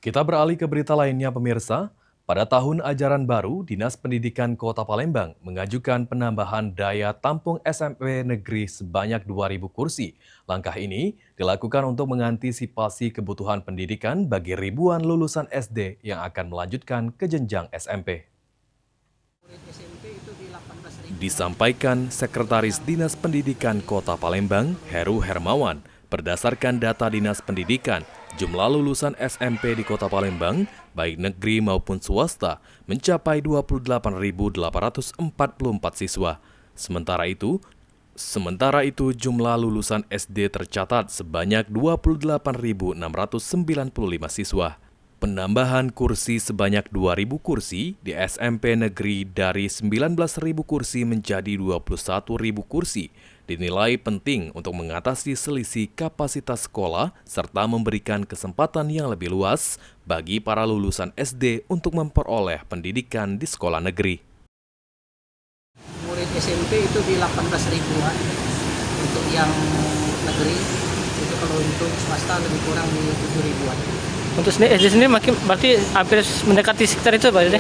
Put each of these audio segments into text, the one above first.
Kita beralih ke berita lainnya, pemirsa. Pada tahun ajaran baru, Dinas Pendidikan Kota Palembang mengajukan penambahan daya tampung SMP negeri sebanyak 2.000 kursi. Langkah ini dilakukan untuk mengantisipasi kebutuhan pendidikan bagi ribuan lulusan SD yang akan melanjutkan ke jenjang SMP. Disampaikan Sekretaris Dinas Pendidikan Kota Palembang, Heru Hermawan. Berdasarkan data Dinas Pendidikan, jumlah lulusan SMP di Kota Palembang, baik negeri maupun swasta, mencapai 28.844 siswa. Sementara itu jumlah lulusan SD tercatat sebanyak 28.695 siswa. Penambahan kursi sebanyak 2.000 kursi di SMP negeri dari 19.000 kursi menjadi 21.000 kursi dinilai penting untuk mengatasi selisih kapasitas sekolah serta memberikan kesempatan yang lebih luas bagi para lulusan SD untuk memperoleh pendidikan di sekolah negeri. Murid SMP itu di 18 ribuan untuk yang negeri, itu kalau untuk swasta lebih kurang di 7 ribuan. Untuk SD sendiri berarti hampir mendekati sekitar itu Pak? Ya.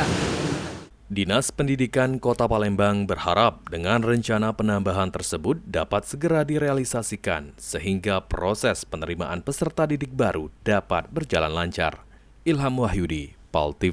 Dinas Pendidikan Kota Palembang berharap dengan rencana penambahan tersebut dapat segera direalisasikan sehingga proses penerimaan peserta didik baru dapat berjalan lancar. Ilham Wahyudi, PAL TV.